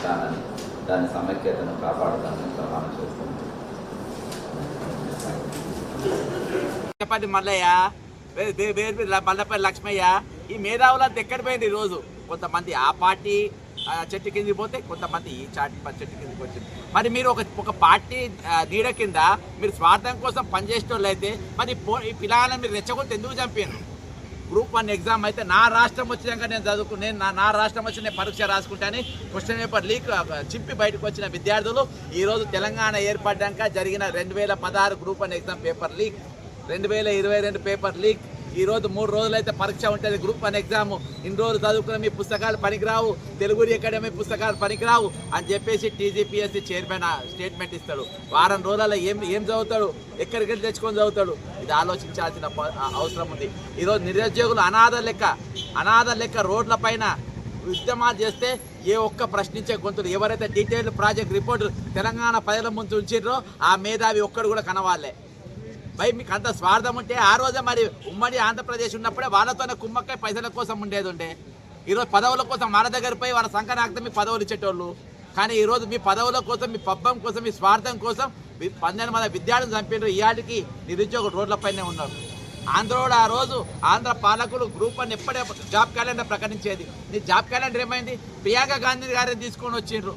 ఉంటానని, దాని సమైక్యతను కాపాడుతానని ప్రమాణం చేస్తున్నాను. చెప్పండి మల్లయ్య, మల్లపల్లి లక్ష్మయ్య, ఈ మేధావులంతా ఎక్కడ పోయింది ఈరోజు? కొంతమంది ఆ పార్టీ చెట్టు కిందికి పోతే, కొంతమంది ఈ చెట్టు కిందికి వచ్చింది. మరి మీరు ఒక పార్టీ నీడ కింద మీరు స్వార్థం కోసం పనిచేసేటోళ్ళు అయితే మరి ఈ పిల్లలను మీరు రెచ్చగొట్టి ఎందుకు చంపాను? గ్రూప్ 1 ఎగ్జామ్ అయితే నా రాష్ట్రం వచ్చినాక నేను నా రాష్ట్రం వచ్చి నేను పరీక్ష రాసుకుంటాను. క్వశ్చన్ పేపర్ లీక్ చింపి బయటకు వచ్చిన విద్యార్థులు ఈరోజు తెలంగాణ ఏర్పడ్డాక జరిగిన 2016 group 1 exam paper leak, 2022 paper leak. ఈరోజు 3 రోజులైతే పరీక్ష ఉంటుంది గ్రూప్ 1 ఎగ్జామ్. ఇన్ని రోజులు చదువుకున్న మీ పుస్తకాలు పనికిరావు, తెలుగు అకాడమీ పుస్తకాలు పనికిరావు అని చెప్పేసి టీజీపీఎస్సీ చైర్మన్ స్టేట్మెంట్ ఇస్తాడు. వారం రోజులలో ఏం చదువుతాడు? ఎక్కడికి వెళ్ళి తెచ్చుకొని చదువుతాడు? ఇది ఆలోచించాల్సిన అవసరం ఉంది. ఈరోజు నిరుద్యోగులు అనాథ లెక్క రోడ్ల పైన ఉద్యమాలు చేస్తే ఏ ఒక్క ప్రశ్నించే గొంతులు, ఎవరైతే డీటెయిల్డ్ ప్రాజెక్ట్ రిపోర్టు తెలంగాణ ప్రజల ముందు ఉంచారో ఆ మేధావి ఒక్కడు కూడా కనవాలే. భయ్ మీకు అంత స్వార్థం ఉంటే ఆ రోజే మరి ఉమ్మడి ఆంధ్రప్రదేశ్ ఉన్నప్పుడే వాళ్ళతోనే కుమ్మక్కై పైసల కోసం ఉండేది ఉండే. ఈరోజు పదవుల కోసం మన దగ్గర పోయి వాళ్ళ సంకనాక్తం మీ పదవులు ఇచ్చేటోళ్ళు. కానీ ఈరోజు మీ పదవుల కోసం, మీ పబ్బం కోసం, మీ స్వార్థం కోసం 12 మంది విద్యార్థులు చంపారు. ఇవాటికి నిరుద్యోగులు రోడ్లపైనే ఉన్నారు. ఆంధ్రోడు ఆ రోజు ఆంధ్ర పాలకులు గ్రూప్ 1 ఎప్పుడే జాబ్ క్యాలెండర్ ప్రకటించేది. నీ జాబ్ క్యాలెండర్ ఏమైంది? ప్రియాంక గాంధీ గారిని తీసుకొని వచ్చిండ్రు.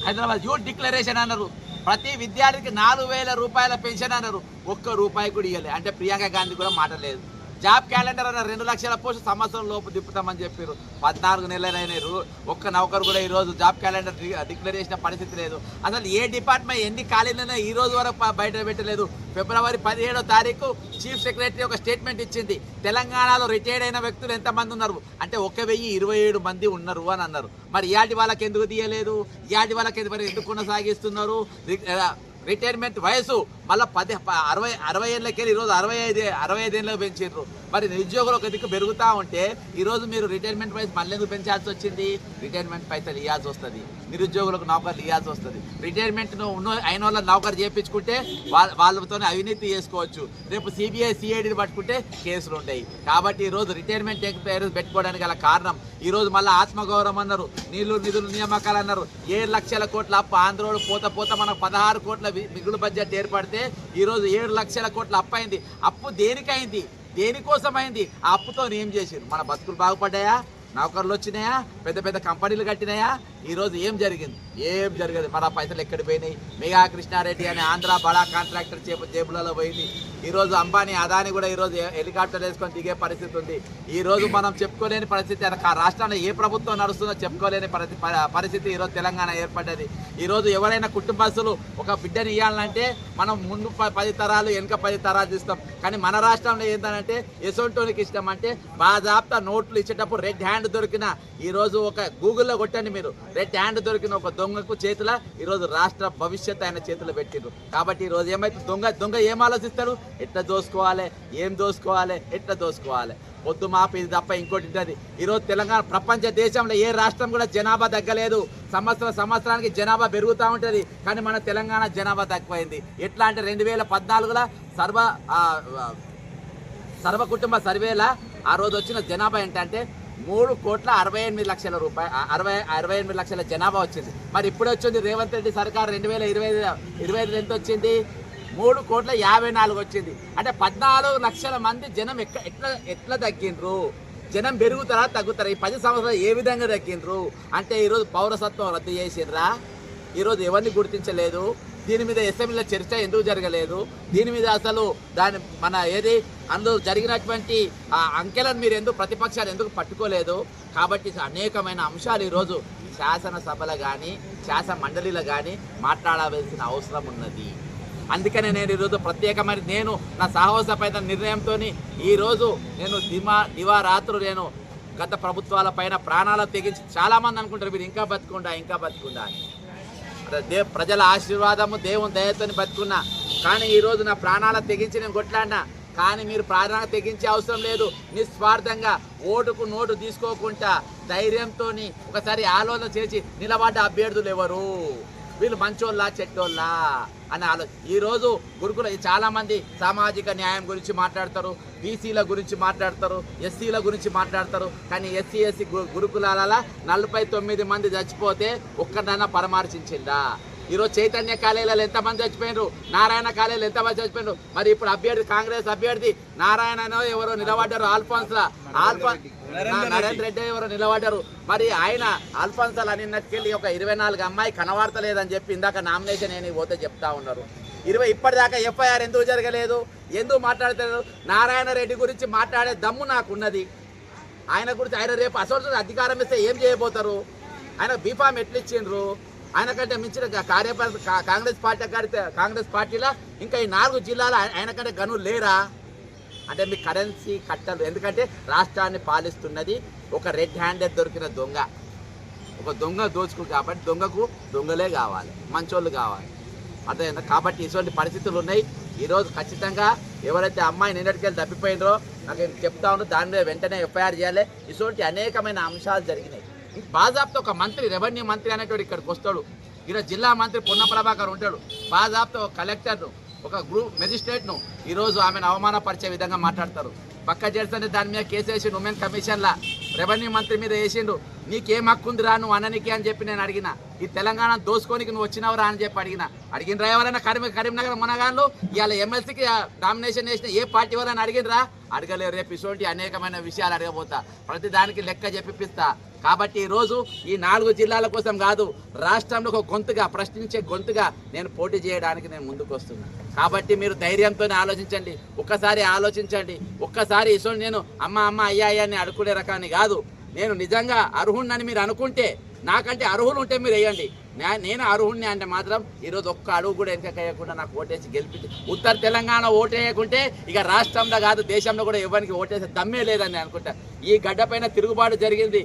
హైదరాబాద్ యూత్ డిక్లరేషన్ అన్నారు. ప్రతి విద్యార్థికి 4,000 రూపాయల పెన్షన్ అన్నారు. ఒక్క రూపాయి కూడా ఇవ్వలేదు. అంటే ప్రియాంక గాంధీ కూడా మాట లేదు. జాబ్ క్యాలెండర్ అన్న 2 లక్షల పోస్ట్ సంవత్సరం లోపు తిప్పుతామని చెప్పారు. 14 నెలలైన ఒక్క నౌకరు కూడా ఈరోజు జాబ్ క్యాలెండర్ డిక్లేర్ చేసిన పరిస్థితి లేదు. అసలు ఏ డిపార్ట్మెంట్ ఎన్ని ఖాళీలైనా ఈ రోజు వరకు బయట పెట్టలేదు. ఫిబ్రవరి 17వ తారీఖు చీఫ్ సెక్రటరీ ఒక స్టేట్మెంట్ ఇచ్చింది. తెలంగాణలో రిటైర్డ్ అయిన వ్యక్తులు ఎంతమంది ఉన్నారు అంటే 1027 మంది ఉన్నారు అని అన్నారు. మరి ఇయాటి వాళ్ళకి ఎందుకు తీయలేదు? ఇయాటి వాళ్ళకి ఎందుకు కొనసాగిస్తున్నారు? రిటైర్మెంట్ వయసు మళ్ళీ 60 ఏళ్ళకెళ్ళి ఈరోజు 65 ఏళ్ళకి పెంచారు. మరి నిరుద్యోగులు ఒక దిక్కు పెరుగుతూ ఉంటే ఈరోజు మీరు రిటైర్మెంట్ వయసు మళ్ళీ ఎందుకు పెంచాల్సి వచ్చింది? రిటైర్మెంట్ పైసలు ఇవ్వాల్సి వస్తుంది, నిరుద్యోగులకు నౌకర్లు ఇవ్వాల్సి వస్తుంది. రిటైర్మెంట్ అయిన వాళ్ళ నౌకరు చేయించుకుంటే వాళ్ళతోనే అవినీతి చేసుకోవచ్చు. రేపు సిబిఐ సిఐడిని పట్టుకుంటే కేసులు ఉంటాయి. కాబట్టి ఈరోజు రిటైర్మెంట్ పెట్టుకోవడానికి గల కారణం ఈరోజు మళ్ళీ ఆత్మగౌరవం అన్నారు, నిధులు నియామకాలు అన్నారు. 7 లక్షల కోట్ల అప్పు ఆంధ్రోడు పోత మనకు 16 కోట్ల మిగులు బడ్జెట్ ఏర్పడితే ఈరోజు 7 లక్షల కోట్ల అప్పు అయింది. అప్పు దేనికైంది? దేనికోసం అయింది? ఆ అప్పుతో ఏం చేసారు? మన బతుకులు బాగుపడ్డాయా? నౌకర్లు వచ్చినాయా? పెద్ద కంపెనీలు కట్టినాయా? ఈరోజు ఏం జరిగింది? ఏం జరగదు. మన పైసలు ఎక్కడ పోయినాయి? మెగా కృష్ణారెడ్డి అనే ఆంధ్ర బడా కాంట్రాక్టర్ జేబులలో పోయింది. ఈరోజు అంబానీ అదాని కూడా ఈరోజు హెలికాప్టర్ వేసుకొని దిగే పరిస్థితి ఉంది. ఈరోజు మనం చెప్పుకోలేని పరిస్థితి, రాష్ట్రాల్లో ఏ ప్రభుత్వం నడుస్తుందో చెప్పుకోలేని పరిస్థితి ఈరోజు తెలంగాణ ఏర్పడ్డది. ఈరోజు ఎవరైనా కుటుంబస్తులు ఒక బిడ్డని ఇవ్వాలంటే మనం ముందు 10 తరాలు వెనుక 10 తరాలు ఇస్తాం. కానీ మన రాష్ట్రంలో ఏంటంటే ఎసొంటోనికి ఇష్టం అంటే బాజాప్తా నోట్లు ఇచ్చేటప్పుడు రెడ్ హ్యాండ్ దొరికిన ఈరోజు ఒక గూగుల్లో కొట్టండి మీరు, రెడ్ హ్యాండ్ దొరికిన ఒక దొంగకు చేతుల ఈరోజు రాష్ట్ర భవిష్యత్ ఆయన చేతులు పెట్టిండ్రు. కాబట్టి ఈరోజు ఏమైతే దొంగ ఏం ఆలోచిస్తారు? ఎట్లా దోసుకోవాలి, ఏం దోసుకోవాలి, ఎట్లా దోసుకోవాలి. పొద్దు మాపి ఇది తప్ప ఇంకోటి ఉంటుంది. ఈరోజు తెలంగాణ ప్రపంచ దేశంలో ఏ రాష్ట్రం కూడా జనాభా తగ్గలేదు. సంవత్సరానికి జనాభా పెరుగుతూ ఉంటుంది. కానీ మన తెలంగాణ జనాభా తక్కువైంది. ఎట్లా అంటే 2014లో సర్వ కుటుంబ సర్వేలా ఆ రోజు వచ్చిన జనాభా ఏంటంటే 3,68,00,000 లక్షల జనాభా వచ్చింది. మరి ఇప్పుడు వచ్చింది రేవంత్ రెడ్డి సర్కార్ 2025 ఎంత వచ్చింది? 3,54,00,000 వచ్చింది. అంటే 14 లక్షల మంది జనం ఎట్లా తగ్గిండ్రు? జనం పెరుగుతారా తగ్గుతారా? ఈ 10 సంవత్సరాలు ఏ విధంగా తగ్గిండ్రు? అంటే ఈరోజు పౌరసత్వం రద్దు చేసిండ్రా? ఈరోజు ఎవరిని గుర్తించలేదు. దీని మీద అసెంబ్లీలో చర్చ ఎందుకు జరగలేదు? దీని మీద అసలు అందులో జరిగినటువంటి అంకెలను మీరు ఎందుకు ప్రతిపక్షాలు ఎందుకు పట్టుకోలేదు? కాబట్టి అనేకమైన అంశాలు ఈరోజు శాసనసభలో కానీ శాసన మండలిలో కానీ మాట్లాడవలసిన అవసరం ఉన్నది. అందుకనే నేను ఈరోజు ప్రత్యేకమైన నా సాహసపైన నిర్ణయంతో ఈరోజు నేను దివారాత్రులు నేను గత ప్రభుత్వాల పైన ప్రాణాలు తెగించి చాలామంది అనుకుంటారు మీరు ఇంకా బతుకుండా అని. ప్రజల ఆశీర్వాదము దేవుని దయతో బతుకున్నా. కానీ ఈరోజు నా ప్రాణాలు తెగించి నేను కొట్లాడినా. కానీ మీరు ప్రాణాలు తెగించే అవసరం లేదు. నిస్వార్థంగా ఓటుకు నోటు తీసుకోకుండా ధైర్యంతో ఒకసారి ఆలోచన చేసి నిలబడ్డ అభ్యర్థులు ఎవరు? వీళ్ళు మంచోళ్ళా చెట్టోళ్ళా అని ఈరోజు గురుకుల చాలా మంది సామాజిక న్యాయం గురించి మాట్లాడతారు, బీసీల గురించి మాట్లాడతారు, ఎస్సీల గురించి మాట్లాడతారు. కానీ ఎస్సీ గురుకులాల 49 మంది చచ్చిపోతే ఒక్కడన్నా పరామర్శించిందా? ఈరోజు చైతన్య కాలేజీలలో ఎంతమంది చచ్చిపోయినారు, నారాయణ కాలేజీలో ఎంతమంది చచ్చిపోయినారు. మరి ఇప్పుడు అభ్యర్థి కాంగ్రెస్ అభ్యర్థి నారాయణనో ఎవరో నిలబడ్డారు, నరేంద్ర రెడ్డి ఎవరో నిలబడ్డారు. మరి ఆయన ఆల్ఫాన్సాలు అనిన్నట్టుకెళ్ళి ఒక 24 అమ్మాయి కనబడతలేదని చెప్పి ఇందాక నామినేషన్ ఏమి పోతే చెప్తా ఉన్నారు. ఇప్పటిదాకా ఎఫ్ఐఆర్ ఎందుకు జరగలేదు, ఎందుకు మాట్లాడతారు? నారాయణ రెడ్డి గురించి మాట్లాడే దమ్ము నాకున్నది. ఆయన గురించి ఆయన రేపు అసలు అధికారం ఇస్తే ఏం చేయబోతారు? ఆయన బీఫామ్ ఎట్లు ఇచ్చిండ్రు? ఆయన కంటే మించిన కాంగ్రెస్ పార్టీలో ఇంకా ఈ 4 జిల్లాలు ఆయన కంటే గనులు లేరా? అంటే మీ కరెన్సీ కట్టలు. ఎందుకంటే రాష్ట్రాన్ని పాలిస్తున్నది ఒక రెడ్ హ్యాండెడ్ దొరికిన దొంగ. ఒక దొంగ దోచుకు కాబట్టి దొంగలే కావాలి, మంచోళ్ళు కావాలి. అదే కాబట్టి ఇటువంటి పరిస్థితులు ఉన్నాయి. ఈరోజు ఖచ్చితంగా ఎవరైతే అమ్మాయి నిన్నటికెళ్ళి తప్పిపోయినరో నాకు చెప్తా ఉన్నా, దాని మీద వెంటనే ఎఫ్ఐఆర్ చేయాలి. ఇటువంటి అనేకమైన అంశాలు జరిగినాయి. బాజాబ్తో ఒక మంత్రి, రెవెన్యూ మంత్రి అనేటువంటి ఇక్కడికి వస్తాడు. ఈరోజు జిల్లా మంత్రి పొన్న ప్రభాకర్ ఉంటాడు. బాజాబ్తో ఒక కలెక్టర్ను, ఒక మెజిస్ట్రేట్ను ఈరోజు ఆమెను అవమానపరిచే విధంగా మాట్లాడతారు. పక్క చేస్తే దాని మీద కేసు వేసిండు. ఉమెన్ కమిషన్లా రెవెన్యూ మంత్రి మీద వేసిండు. నీకేం హక్కు ఉందిరా నువ్వు అననికి అని చెప్పి నేను అడిగిన. ఈ తెలంగాణ దోసుకోనికి నువ్వు వచ్చినవరా అని చెప్పి అడిగినరా? ఎవరైనా కరీంనగర్ మునగాన్లు ఇవాళ ఎమ్మెల్సీకి నామినేషన్ వేసిన ఏ పార్టీ వాళ్ళని అడిగినరా? అడగలేరు. రేపు ఇటువంటి అనేకమైన విషయాలు అడగబోతా, ప్రతి దానికి లెక్క చెప్పిస్తా. కాబట్టి ఈరోజు ఈ 4 జిల్లాల కోసం కాదు, రాష్ట్రంలో ఒక గొంతుగా, ప్రశ్నించే గొంతుగా నేను పోటీ చేయడానికి నేను ముందుకు వస్తున్నా. కాబట్టి మీరు ధైర్యంతోనే ఆలోచించండి, ఒక్కసారి ఆలోచించండి. ఒక్కసారి ఇసోని నేను అమ్మ అయ్యా అని అడుకునే రకాన్ని కాదు. నేను నిజంగా అర్హుణ్ణని మీరు అనుకుంటే, నాకంటే అర్హులు ఉంటే మీరు వేయండి. నేను అర్హుణ్ణి అంటే మాత్రం ఈరోజు ఒక్క అడుగు కూడా వెనకయ్యకుండా నాకు ఓటేసి గెలిపించి, ఉత్తర తెలంగాణ ఓటేయకుంటే ఇక రాష్ట్రంలో కాదు దేశంలో కూడా ఎవరికి ఓటేసే దమ్మే లేదని అనుకుంటా. ఈ గడ్డ పైన తిరుగుబాటు జరిగింది.